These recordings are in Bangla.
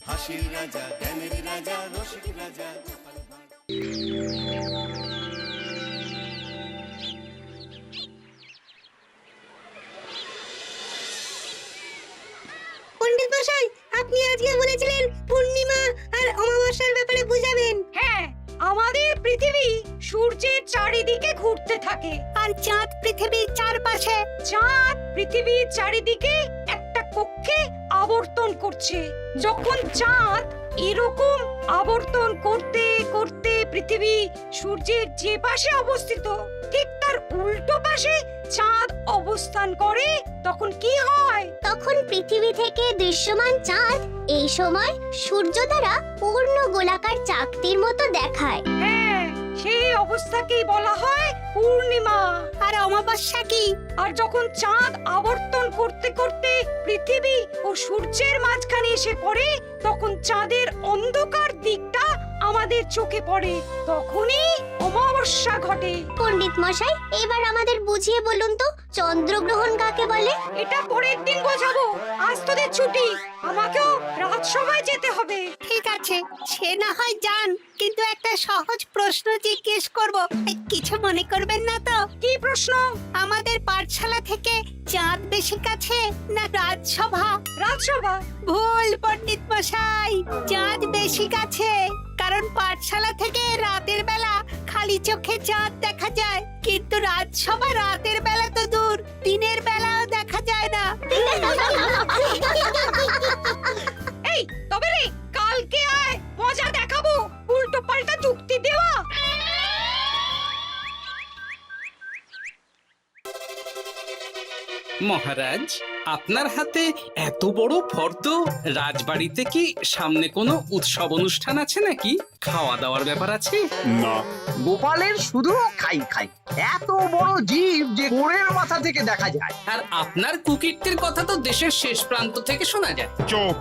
হাসির রাজা, জ্ঞানের রাজা, রসিক রাজা। পণ্ডিত মশাই, আপনি আজকে বলেছিলেন পূর্ণিমা আর অমাবস্যার ব্যাপারে বুঝাবেন। হ্যাঁ, আমাদের পৃথিবী সূর্যের চারিদিকে ঘুরতে থাকে, আর চাঁদ পৃথিবীর চারপাশে। চাঁদ পৃথিবীর চারিদিকে একটা কক্ষে আবর্তন করছে। যখন চাঁদ এরকম আবর্তন করতে করতে পৃথিবী সূর্যের যে পাশে অবস্থিত ঠিক তার উল্টো পাশে চাঁদ অবস্থান করে, তখন কি হয়? তখন পৃথিবী থেকে দৃশ্যমান চাঁদ এই সময় সূর্য দ্বারা পূর্ণ গোলাকার চাকতির মতো দেখায়। হ্যাঁ, সেই অবস্থাকেই বলা হয় পূর্ণিমা। আর অমাবস্যা কি? আর যখন চাঁদ আবর্তন করতে করতে পৃথিবী ও সূর্যের মাঝখানে এসে পড়ে, তখন চাঁদের অন্ধকার দিকটা আমাদের চোখে পড়ে, তখনই অমাবস্যা ঘটে। পণ্ডিত মশাই, এবার আমাদের বুঝিয়ে বলুন তো চন্দ্রগ্রহণ কাকে বলে? এটা পরের দিন বোঝাবো, আজ তোদের ছুটি, আমাকেও রাজসভায় যেতে হবে। ঠিক আছে, সে না হয় যান, কিন্তু একটা সহজ প্রশ্ন জিজ্ঞেস করব, কিছু মনে করবেন না তো? কি প্রশ্ন? আমাদের পাঠশালা থেকে চাঁদ বেশি কাছে না রাজসভা? রাজসভা? ভুল পণ্ডিত মশাই, চাঁদ বেশি কাছে, কারণ পাঠশালা থেকে রাতের বেলা খালি চোখে চাঁদ দেখা যায়, কিন্তু রাজসভা রাতের বেলা তো দূর, দিনের বেলাও দেখা যায় না। এই তবে রে, কালকে আয়, মজা দেখাবো, উল্টো পাল্টা যুক্তি দেওয়া। মহারাজ, আপনার হাতে এত বড় ফর্দ, রাজবাড়িতে কি সামনে কোনো উৎসব অনুষ্ঠান আছে নাকি? খাওয়া দাওয়ার ব্যাপার আছে? না, গোপালের শুধু খাই খাই, এত বড় জীব যে গোড়ের মাথা থেকে দেখা যায়। আর আপনার কুকীর্তির কথা তো দেশের শেষ প্রান্ত থেকে শোনা যায়। চুপ!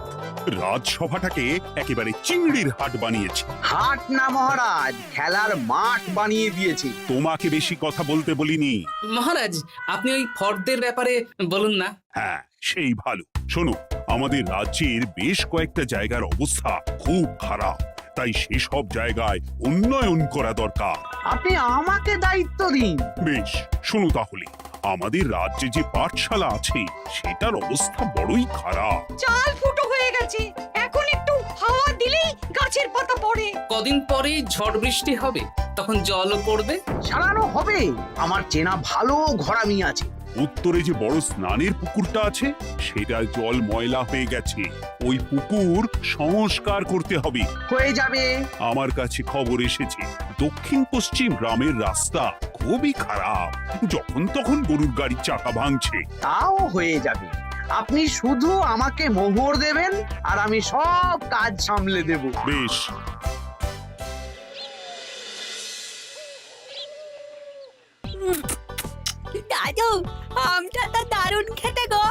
রাজসভাটাকে একেবারে চিংড়ির হাট বানিয়েছে। হাট না মহারাজ, খেলার মাঠ বানিয়ে দিয়েছি। তোমাকে বেশি কথা বলতে বলিনি। মহারাজ, আপনি ওই ফর্দের ব্যাপারে বলুন না। হ্যাঁ, সেই ভালো। শোনো, আমাদের রাজ্যের বেশ কয়েকটা জায়গার অবস্থা খুব খারাপ, তাই সেসব জায়গায় উন্নয়ন করা দরকার। আপনি আমাকে দায়িত্ব দিন। বেশ, শোনো তাহলে, আমাদের রাজ্যে যে পাঠশালা আছে সেটার অবস্থা বড়ই খারাপ। চাল ফুটো হয়ে গেছে, এখন একটু হাওয়া দিলেই গাছের পাতা পড়ে। কদিন পরেই ঝড় বৃষ্টি হবে, তখন জলও পড়বে। সারানো হবে, আমার চেনা ভালো ঘরামি আছে। উত্তরে যে বড় স্নানের পুকুরটা আছে সেটার জল ময়লা হয়ে গেছে, ওই পুকুর সংস্কার করতে হবে। হয়ে যাবে। আমার কাছে খবর এসেছে দক্ষিণ পশ্চিম গ্রামের রাস্তা খুবই খারাপ, যখন তখন গরুর গাড়ির চাকা ভাঙছে। তাও হয়ে যাবে, আপনি শুধু আমাকে মোহর দেবেন আর আমি সব কাজ সামলে দেব। বেশ, দাদু, আমটা তো দারুণ খেতে গো।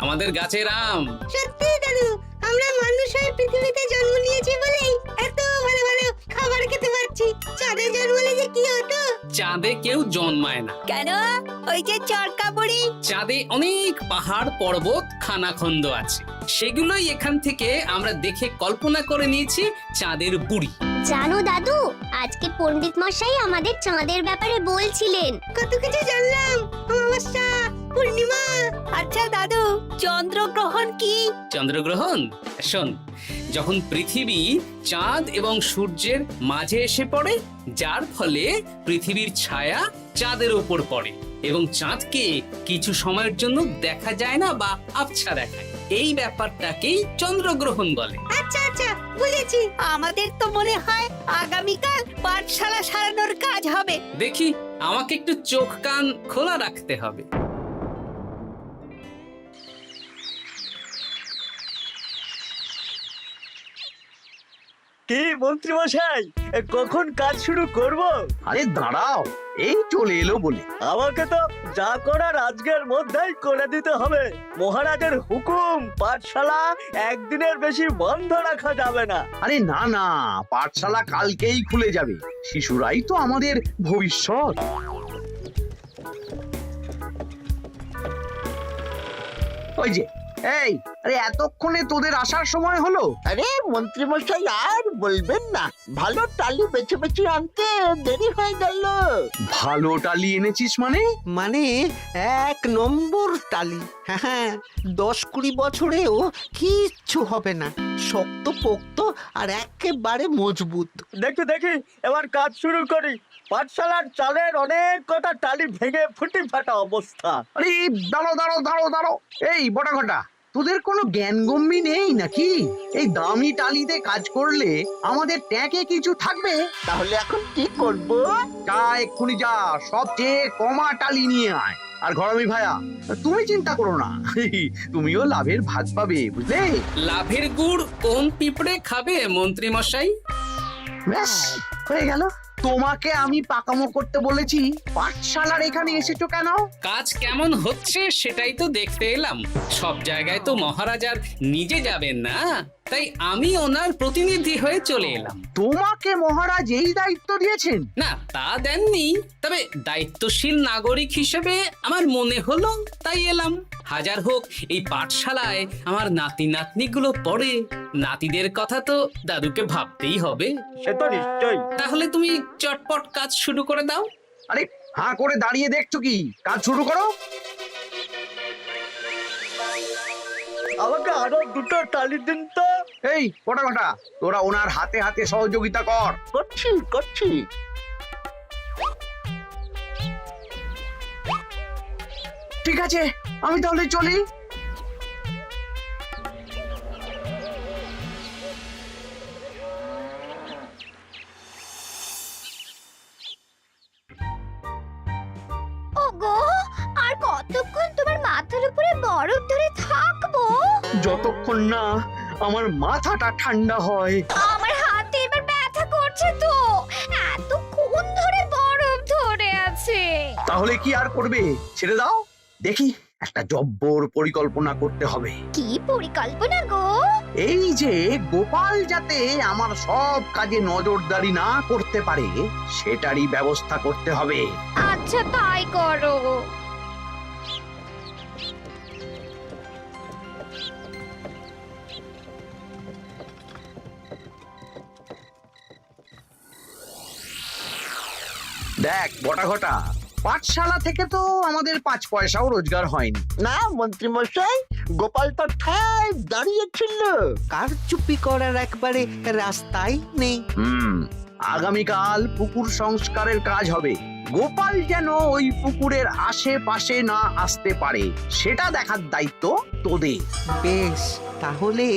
আমাদের গাছের আম। সত্যি দাদু, আমরা মানুষ হয়ে পৃথিবীতে জন্ম নিয়েছি বলেই এত ভালো ভালো খাবার খেতে পারছি। চাঁদে জন্মলে যে কি হতো? চাঁদে কেউ জন্মায় না। কেন? ওই যে চরকা বুড়ি। চাঁদে অনেক পাহাড় পর্বত খানাখন্দ আছে, সেগুলোই এখান থেকে আমরা দেখে কল্পনা করে নিয়েছি চাঁদের বুড়ি। জানো দাদু, আজকে পণ্ডিত মশাই আমাদের চাঁদের ব্যাপারে বলছিলেন। কত কিছু জানলাম, অমাবস্যা, পূর্ণিমা। আচ্ছা দাদু, চন্দ্রগ্রহণ কি? চন্দ্রগ্রহণ? শোন, যখন পৃথিবী চাঁদ এবং সূর্যের মাঝে এসে পড়ে, যার ফলে পৃথিবীর ছায়া চাঁদের উপর পড়ে এবং চাঁদকে কিছু সময়ের জন্য দেখা যায় না বা আবছা দেখায়, এই ব্যাপারটাকেই চন্দ্রগ্রহণ বলে। আচ্ছা আচ্ছা, বুঝেছি। আমাদের তো মনে হয় আগামীকাল পাঠশালা সারানোর কাজ হবে। দেখি, আমাকে একটু চোখ কান খোলা রাখতে হবে। কি মন্ত্রী মশাই, কখন কাজ শুরু করব? আরে দাঁড়াও, এই চলে এলো বলে। আমাকে তো যা করার আজকের মধ্যেই করে দিতে হবে। মহারাজের হুকুম, পাঠশালা একদিনের বেশি বন্ধ রাখা যাবে না। আরে না না, পাঠশালা কালকেই খুলে যাবে, শিশুরাই তো আমাদের ভবিষ্যৎ। ওই যে এই, আরে এতক্ষণে তোদের আসার সময় হলো? আরে মন্ত্রী মশাই আর বলবেন না, ভালো টালি বেছে বেছে আনতে দেরি হয়ে গেল। ভালো টালি এনেছিস মানে? মানে 1 নম্বর টালি। হ্যাঁ, 10-20 বছরেও কিচ্ছু হবে না, শক্ত পোক্ত আর একেবারে মজবুত। দেখি দেখি এবার কাজ শুরু করি। পাঠশালার চালের অনেক কটা টালি ভেঙে ফুটি ফাটা অবস্থা। আরে দাঁড়ো। এই বটা ঘটা, তোদের কোনো জ্ঞানগম্যি নেই নাকি? এই দামি টালিতে কাজ করলে আমাদের ট্যাঁকে কিছু থাকবে? তাহলে এখন কি করব? যা এক্ষুনি যা, সবচেয়ে কমা টালি নিয়ে আয়। আর ঘরমি ভাইয়া, তুমি চিন্তা করো না, তুমিও লাভের ভাগ পাবে, বুঝলে? লাভের গুড় কোন পিঁপড়ে খাবে মন্ত্রী মশাই? ব্যাস হয়ে গেল। তোমাকে আমি পাকামো করতে বলেছি, পাঠশালার এখানে এসেছো কেন? কাজ কেমন হচ্ছে সেটাই তো দেখতে এলাম। সব জায়গায় তো মহারাজার নিজে যাবেন না, তাই আমি ওনার প্রতিনিধি হয়ে চলে এলাম। তোমাকে মহারাজ এই দায়িত্ব দিয়েছেন? না, তা দেননি, তবে দায়িত্বশীল নাগরিক হিসেবে আমার মনে হলো তাই এলাম। হাজার হোক এই পাঠশালায় আমার নাতি নাতনিগুলো পড়ে, নাতিদের কথা তো দাদুকে ভাবতেই হবে। সে তো নিশ্চয়ই। তাহলে তুমি চটপট কাজ শুরু করে দাও। আরে হাঁ করে দাঁড়িয়ে দেখছো কি? কাজ শুরু করো। আমাকে আরো দুটো টালি দিন তো। এই কটা কটা, তোরা ওনার হাতে হাতে সহযোগিতা কর। করছি। ঠিক আছে, আমি তাহলে চলি। ওগো, আর কতক্ষণ তোমার মাথার উপরে বরফ ধরে থাকবো? যতক্ষণ না আমার মাথাটা ঠান্ডা হয়। আমার হাতে এবার ব্যথা করছে তো, এতক্ষণ ধরে বরফ ধরে আছে। তাহলে কি আর করবে? ছেড়ে দাও, দেখি একটা জব্বর পরিকল্পনা করতে হবে। কি পরিকল্পনা গো? এই যে গোপাল যাতে আমার সব কাজে নজরদারি না করতে পারে, সেটারই ব্যবস্থা করতে হবে। আচ্ছা তাই করো। দেখ বটা ঘটা, পাঠশালা থেকে তো আমাদের 5 পয়সাও রোজগার হয়নি। না মন্ত্রী মশাই, গোপাল তো ঠায় দাঁড়িয়েছিল। কারচুপি করার একবারে রাস্তাই নেই। আগামীকাল পুকুর সংস্কারের কাজ হবে। গোপাল যেন ওই পুকুরের আশেপাশে না আসতে পারে, সেটা দেখার দায়িত্ব তোদের। বেশ, তাহলে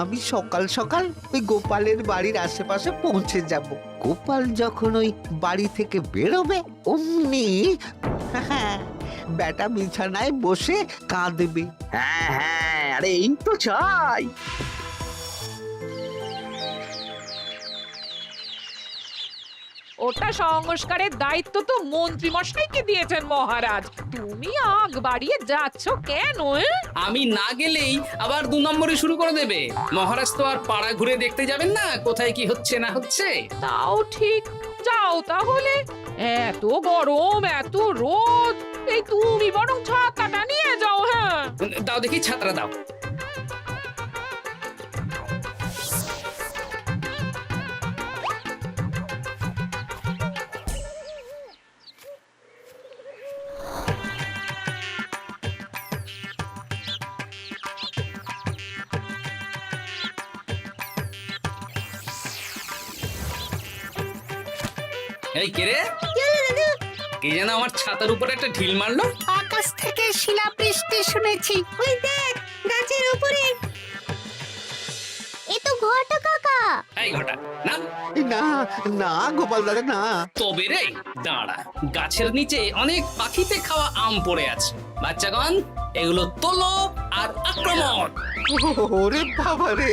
আমি সকাল সকাল ওই গোপালের বাড়ির আশেপাশে পৌঁছে যাব। গোপাল যখন ওই বাড়ি থেকে বেরোবে অমনি বেটা বিছানায় বসে কাঁদবে। হ্যাঁ, আরে এই তো চাই। ওটা সংস্কারের দায়িত্ব তো মন্ত্রী মশাইকে দিয়েছেন মহারাজ। তুমি আগ বাড়িয়ে যাচ্ছ কেন? আমি না গেলেই আবার 2 নম্বরে শুরু করে দেবে। মহারাজ তো আর পাড়া ঘুরে দেখতে যাবেন না কোথায় কি হচ্ছে না হচ্ছে। তাও ঠিক, যাও তাহলে। এত গরম, এত রোদ, এই তুমি বরং ছাতাটা নিয়ে যাও। হ্যাঁ দাও দেখি, ছাত্রা দাও। এই কে রে? কে যেন আমার ছাতার উপরে একটা ঢিল মারলো? আকাশ থেকে শিলাবৃষ্টি শুনেছি। ওই দেখ গাছের উপরে। এ তো ঘটা কাকা। এই ঘটা না, না না গোপাল দাদা না। তবে রে দাঁড়া, গাছের নিচে অনেক পাখিতে খাওয়া আম পড়ে আছে। বাচ্চাগণ, এগুলো তোলো আর আক্রমণ। ওরে বাবা রে,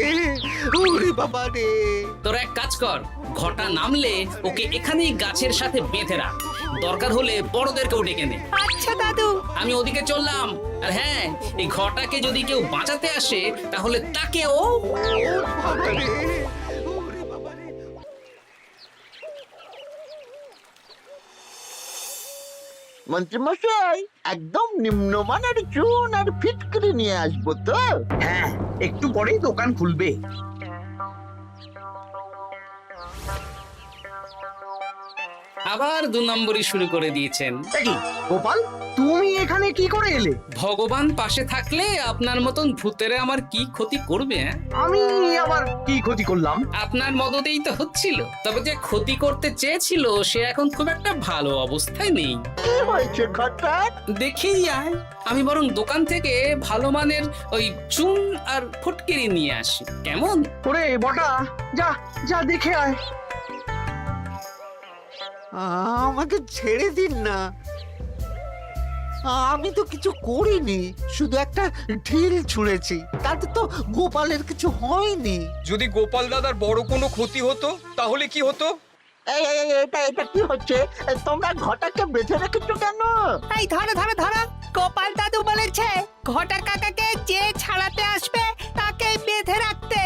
ওরে বাবা রে। তোরা এক কাজ কর, ঘটা নামলে ওকে এখানেই গাছের সাথে বেঁধে রাখ। দরকার হলে বড়দেরকেও ডেকে নে। আচ্ছা দাদু। আমি ওদিকে চললাম। আর হ্যাঁ, এই ঘটাকে যদি কেউ বাঁচাতে আসে তাহলে তাকেও। বাবা রে, ওরে বাবা রে। মন্ত্রীমশাই একদম নিম্নমানের চুন আর ফিটকিরি নিয়ে আসবো তো। হ্যাঁ, একটু পরেই দোকান খুলবে। আবার 2 নম্বরই শুরু করে দিয়েছেন। দেখি গোপাল, তুমি এখানে কি করে এলে? ভগবান পাশে থাকলে আপনার মতন ভূতেরা আমার কি ক্ষতি করবে? আমি আবার কি ক্ষতি করলাম? আপনার মদতেই তো হচ্ছিল। তবে যে ক্ষতি করতে চেয়েছিল সে এখন খুব একটা ভালো অবস্থায় নেই। কি হয়েছে ঘটাৎ? দেখেই আয়, আমি বরং দোকান থেকে ভালো মানের ওই চুন আর ফটকিরি নিয়ে আসি, কেমন? ওরে বটা, যা যা দেখে আয়। আমাকে ছেড়ে দিন না, আমি তো কিছু করিনি, শুধু একটা ঢিল ছুঁড়েছি, তাতে তো গোপালের কিছু হয়নি। যদি গোপাল দাদার বড় কোনো ক্ষতি হতো তাহলে কি হতো? এটা কি হচ্ছে? তোমরা ঘটাকে বেঁধে রেখেছো কেন? এই ধরো ধরো ধরো, গোপাল দাদু বলেছে ঘটা কাকাকে যে ছাড়াতে আসবে তাকে বেঁধে রাখতে।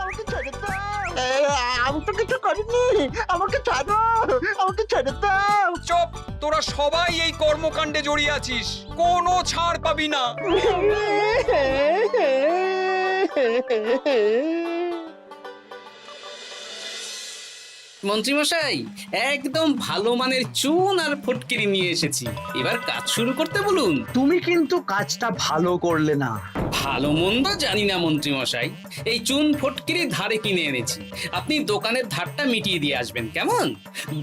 আমাকে ছেড়ে দাও। আমি তো কিছু করিনি, আমাকে ছাড়ো, আমাকে ছেড়ে দাও। চুপ, তোরা সবাই এই কর্মকাণ্ডে জড়িয়ে আছিস, কোনো ছাড় পাবি না। মন্ত্রীমশাই, একদম ভালো মানের চুন আর ফটকিরি নিয়ে এসেছি, এবার কাজ শুরু করতে বলুন। তুমি কিন্তু কাজটা ভালো করলে না। ভালো মন্দ জানি না মন্ত্রীমশাই, এই চুন ফটকিরি ধারে কিনে এনেছি, আপনি দোকানের ধারটা মিটিয়ে দিয়ে আসবেন, কেমন?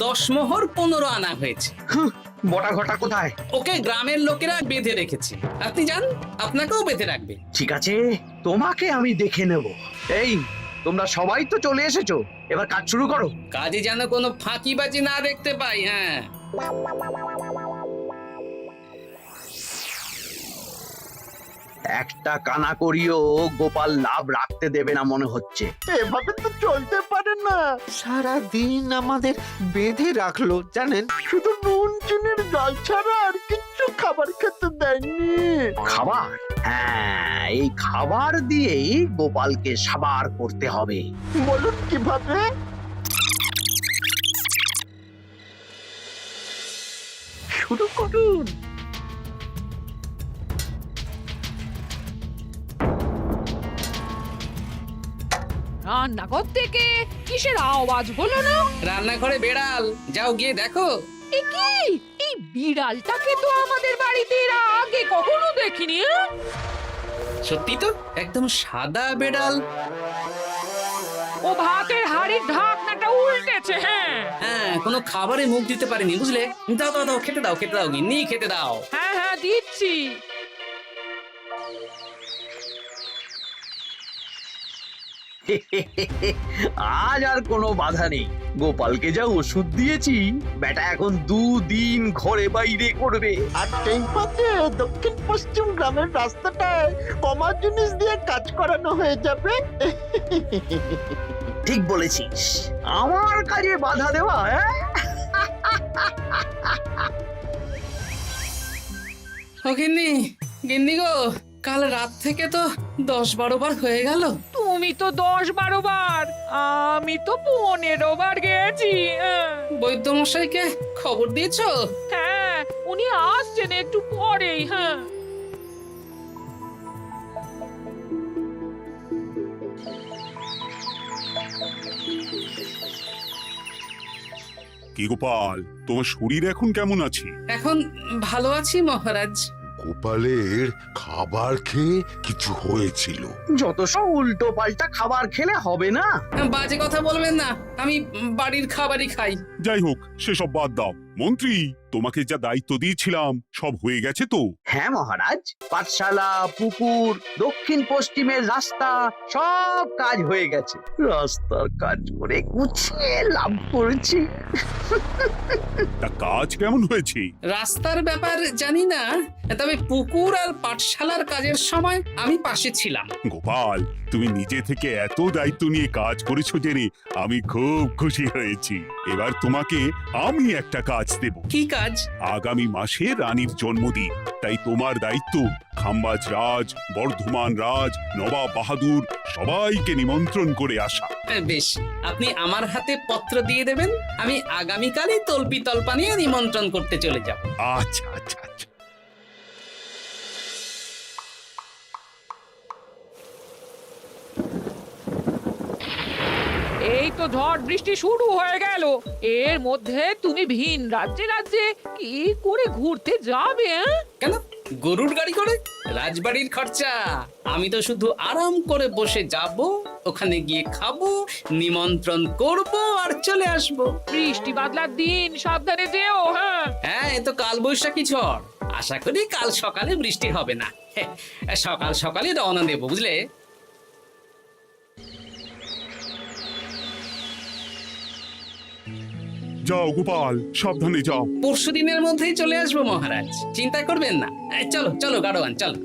10 মোহর 15 আনা হয়েছে। বটা ঘটা কোথায়? ওকে গ্রামের লোকেরা বেঁধে রেখেছে, আপনি যান, আপনাকেও বেঁধে রাখবে। ঠিক আছে, তোমাকে আমি দেখে নেব। এই, তোমরা সবাই তো চলে এসেছো, এবার কাজ শুরু করো। কাজে যেন কোনো ফাঁকিবাজি না দেখতে পাই। হ্যাঁ, একটা কানা করিও গোপাল লাভ রাখতে দেবে না মনে হচ্ছে। এভাবে তো চলতে পারে না। সারা দিন আমাদের বেঁধে রাখলো জানেন। শুধু নুন চিনির জল ছাড়া আর কিচ্ছু খাবার খেতে দেয়নি। খাবার? হ্যাঁ, এই খাবার দিয়েই গোপালকে সাবার করতে হবে। বলুন কিভাবে? শুরু করুন। রান্নাঘর থেকে কিসের আওয়াজ হলো না? রান্নাঘরে বেড়াল, যাও গিয়ে দেখো। এ কি? এই বিড়ালটাকে তো আমাদের বাড়িতে এর আগে কখনো দেখিনি। সত্যি তো, একদম সাদা বেড়াল। ও ভাতের হাড়ির ঢাকনাটা উল্টেছে। হ্যাঁ হ্যাঁ, কোনো খাবারে মুখ দিতে পারেনি, বুঝলে? দাও দাও দাও, খেতে দাও, খেতে দাও, গিন্নি খেতে দাও। হ্যাঁ হ্যাঁ, দিচ্ছি। আজ আর কোনো বাধা নেই। গোপালকে যা ওষুধ দিয়েছি, বেটা এখন 2 দিন ঘরে বাইরে করবে। আর সেই ফাঁকে দক্ষিণ পশ্চিম গ্রামের রাস্তাটায় কমা জিনিস দিয়ে কাজ করানো হয়ে যাবে। ঠিক বলেছিস, আমার কাজে বাধা দেওয়া। ও গিন্নি, গিন্নি গো, কাল রাত থেকে তো 10-12 বার হয়ে গেল। তুমি তো 10-12 বার, আমি তো 15 বার গেছি। বৈদ্যমশাইকে খবর দিয়েছো? হ্যাঁ, উনি আসছেন একটু পরেই। হ্যাঁ, কি গোপাল, তোমার শরীর এখন কেমন আছে? এখন ভালো আছি মহারাজ। গোপালের খাবার খেয়ে কিছু হয়েছিল? যত সব উল্টো পাল্টা খাবার খেলে হবে না। বাজে কথা বলবেন না, আমি বাড়ির খাবারই খাই। যাই হোক, সেসব বাদ দাও। মন্ত্রী, তোমাকে যা দায়িত্ব দিয়েছিলাম সব হয়ে গেছে তো? হ্যাঁ মহারাজ, পাঠশালা, পুকুর, দক্ষিণ পশ্চিমের রাস্তা সব কাজ হয়ে গেছে। রাস্তার কাজ করে গুছিয়ে লাভ করেছি। তা কাজ কেমন হয়েছে? রাস্তার ব্যাপার জানি না, তবে পুকুর আর পাঠশালার কাজের সময় আমি পাশে ছিলাম। গোপাল, তুমি নিজে থেকে এত দায়িত্ব নিয়ে কাজ করেছো জেনে আমি খুব খুশি হয়েছি। এবার তোমাকে আমি একটা কাজ দেব। কি কাজ? আগামী মাসে রানীর জন্মদিন, তাই তোমার দায়িত্ব খাম্বাজ রাজ, বর্ধমান রাজ, নবাব বাহাদুর সবাইকে নিমন্ত্রণ করে আসা। বেশ, আপনি আমার হাতে পত্র দিয়ে দেবেন, আমি আগামীকালই তল্পি তল্পা নিয়ে নিমন্ত্রণ করতে চলে যাব। আচ্ছা আচ্ছা আচ্ছা। এই তো ঝড় বৃষ্টি শুরু হয়ে গেল, এর মধ্যে তুমি ভিন রাজ্যে রাজ্যে কি করে ঘুরতে যাবে? কেন, গরুর গাড়ি করে? রাজবাড়ির খরচা। আমি তো শুধু আরাম করে বসে যাব, ওখানে গিয়ে খাবো, নিমন্ত্রণ করব আর চলে আসব। বৃষ্টি বাদলার দিন, সাবধানে যেও। হ্যাঁ হ্যাঁ, এ তো কাল বৈশাখী ঝড়, আশা করি কাল সকালে বৃষ্টি হবে না। সকাল সকালে রওনা দেবো, বুঝলে? যাও গোপাল, সাবধানে যাও। পরশু দিনের মধ্যেই চলে আসবো মহারাজ, চিন্তা করবেন না। চলো চলো গাড়োয়ান, চলো।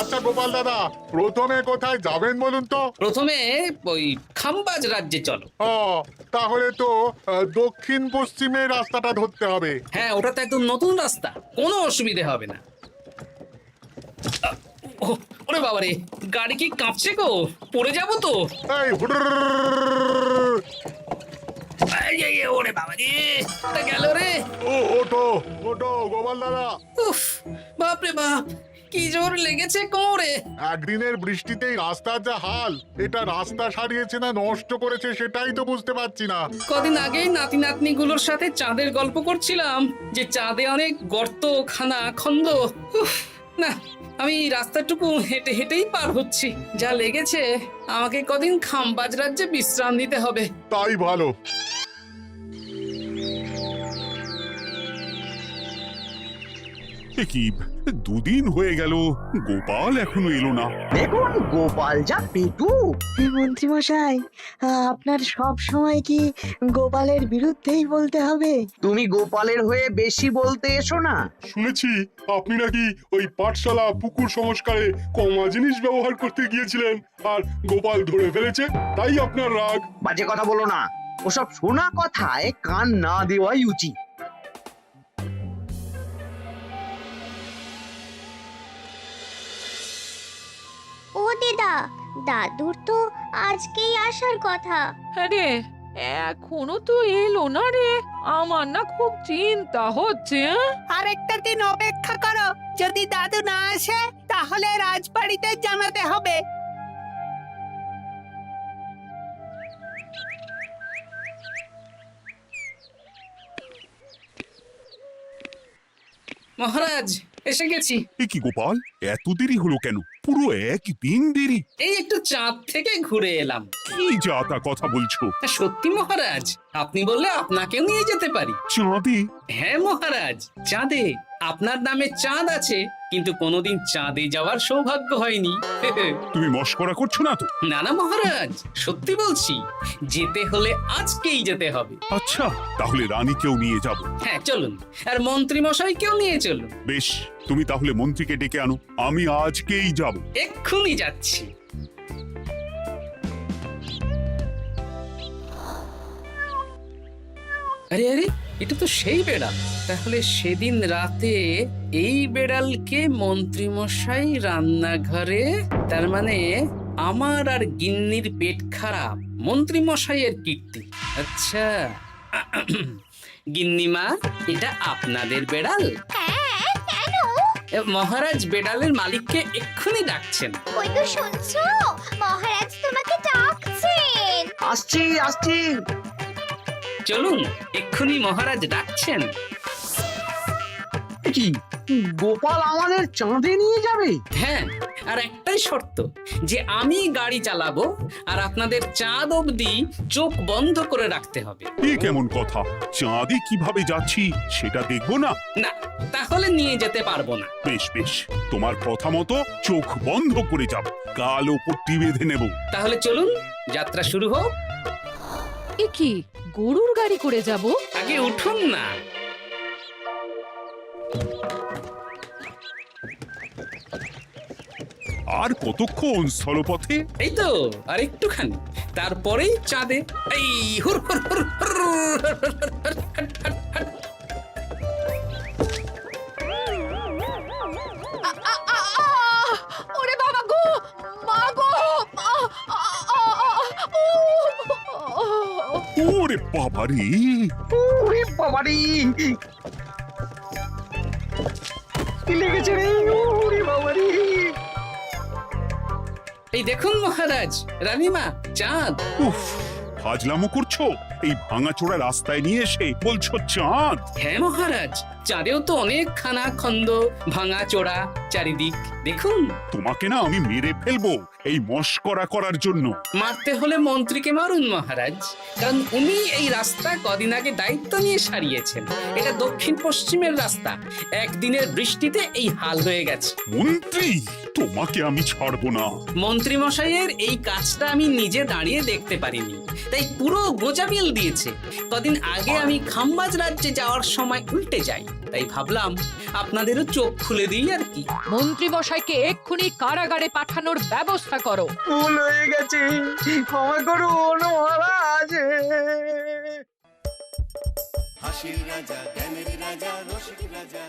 আচ্ছা গোপাল দাদা, প্রথমে কোথায় যাবেন বলুন তো? প্রথমে ওই খাম্বাজ রাজ্যে চলো। ও, তাহলে তো দক্ষিণ পশ্চিমে রাস্তাটা ধরতে হবে। হ্যাঁ, ওটা তো একদম নতুন রাস্তা, কোনো অসুবিধে হবে না। ওরে বাবারে, গাড়ি কি কাঁপছে গো, পড়ে যাবো তো। ওরে বাবারে, গেল রে। ওটো ওটো গোপাল দাদা। উফ, বাপরে বাপ, কি জোর লেগেছে কোমরে। একদিনের বৃষ্টিতেই রাস্তার যা হাল, এটা রাস্তা সারিয়েছে না নষ্ট করেছে সেটাই তো বুঝতে পারছি না। কদিন আগেই নাতি নাতনি গুলোর সাথে চাঁদের গল্প করছিলাম, যে চাঁদে অনেক গর্ত, খানা খন্দ। উফ, না, আমি রাস্তাটুকু হেঁটে হেঁটেই পার হচ্ছি। যা লেগেছে, আমাকে কদিন খাম্বাজ রাজ্যে বিশ্রাম নিতে হবে। তাই ভালো। কি দুদিন হয়ে গেল, গোপাল এখনো এলো না। দেখুন গোপাল যা পেটু। মন্ত্রী মশাই, আপনার সব সময় কি গোপালের বিরুদ্ধেই বলতে হবে? তুমি গোপালের হয়ে বেশি বলতে এসো না। শুনেছি আপনি নাকি ওই পাঠশালা পুকুর সংস্কারে কমা জিনিস ব্যবহার করতে গিয়েছিলেন, আর গোপাল ধরে ফেলেছে, তাই আপনার রাগ। বাজে কথা বলো না, ওসব শোনা কথায় কান না দেওয়াই উচিত। ও দিদা, দাদুর তো আজকেই আসার কথা। আরে এখনো তো এলো না রে, আমার না খুব চিন্তা হচ্ছে। আরেকটা দিন অপেক্ষা করো, যদি দাদু না আসে তাহলে রাজবাড়িতে জানাতে হবে। মহারাজ, এসে গেছি। এ কি গোপাল, এত দেরি হলো কেন? পুরো একদিন দেরি। এই একটু চাঁদ থেকে ঘুরে এলাম। কি যা তা কথা বলছো? সত্যি মহারাজ, আপনি বললে আপনাকেও নিয়ে যেতে পারি। চাঁদে? হ্যাঁ মহারাজ, চাঁদে। আপনার নামে চাঁদ আছে, কিন্তু কোনোদিন চাঁদে যাওয়ার সৌভাগ্য হয়নি। তুমি মস্করা করছো না তো? না না মহারাজ, সত্যি বলছি, যেতে হলে আজকেই যেতে হবে। আচ্ছা, তাহলে রানীকেও নিয়ে যাব। হ্যাঁ চলুন, আর মন্ত্রী মশাইকেও নিয়ে চলুন। বেশ, তুমি তাহলে মন্ত্রীকে ডেকে আনো, আমি আজকেই যাব। এক্ষুনি যাচ্ছি। আরে আরে, এটা তো সেই বেড়াল। তাহলে সেদিন রাতে এই বেড়ালকে মন্ত্রী মশাই রান্নাঘরে, তার মানে আমার আর গিন্নির পেট খারাপ, মন্ত্রী মশাইয়ের কীর্তি। আচ্ছা, গিন্নিমা, এটা আপনাদের বেড়াল? মহারাজ বেড়ালের মালিককে এক্ষুনি ডাকছেন। ওই তো শুনছো, মহারাজ তোমাকে ডাকছেন। আসছি আসছি। চলুন, এক্ষুনি মহারাজ ডাকছেন। কি, গোপাল আমাদের চাঁদে নিয়ে যাবে? হ্যাঁ, আর একটাই শর্ত, যে আমি গাড়ি চালাবো আর আপনাদের চাঁদ অবধি চোখ বন্ধ করে রাখতে হবে। এই কেমন কথা? চাঁদে কিভাবে যাচ্ছি সেটা দেখবো না? না, তাহলে নিয়ে যেতে পারবো না। বেশ বেশ, তোমার কথা মতো চোখ বন্ধ করে যাব, কালো পট্টি বেঁধে নেব। তাহলে চলুন, যাত্রা শুরু হোক। এ কি, গরুর গাড়ি করে যাব? আগে উঠুন না। আর কতক্ষণ স্থলপথে? এই তো আর একটুখানি, তারপরেই চাঁদে। এই হুর হুর হুর হুর, হাট, হাট, হাট, হাট। ওরে বাবা গো, মা গো, ওরে বাবারে! ওরে বাবারি, কি লেগেছে রে? ওরে বাবারি! এই দেখুন মহারাজ, রানীমা, চাঁদ। উফ, ফাজলামো করছো? এই ভাঙাচোরা রাস্তায় নিয়ে এসে বলছো চাঁদ? হ্যাঁ মহারাজ, চাঁদেও তো অনেক খানা খন্দ, ভাঙা চোরা চারিদিক। দেখুন, তোমাকে না আমি মেরে ফেলবো এই মস্করা করার জন্য। মারতে হলে মন্ত্রীকে মারুন মহারাজ, কারণ উনি এই রাস্তা কদিন আগে দায়িত্ব নিয়ে সারিয়েছেন। এটা দক্ষিণ পশ্চিমের রাস্তা, একদিনের বৃষ্টিতে এই হাল হয়ে গেছে। মন্ত্রী, তোমাকে আমি ছাড়বো না। মন্ত্রী মশাইয়ের এই কাজটা আমি নিজে দাঁড়িয়ে দেখতে পারিনি, তাই পুরো গোজামিল দিয়েছে। কদিন আগে আমি খাম্বাজ রাজ্যে যাওয়ার সময় উল্টে যাই, তাই ভাবলাম আপনাদেরও চোখ খুলে দিই আর কি। মন্ত্রী মশাইকে এক্ষুনি কারাগারে পাঠানোর ব্যবস্থা করো। ভুল হয়ে গেছে, ক্ষমা করুন মহারাজ। হাসির রাজা জ্ঞানের রাজা রসিক রাজা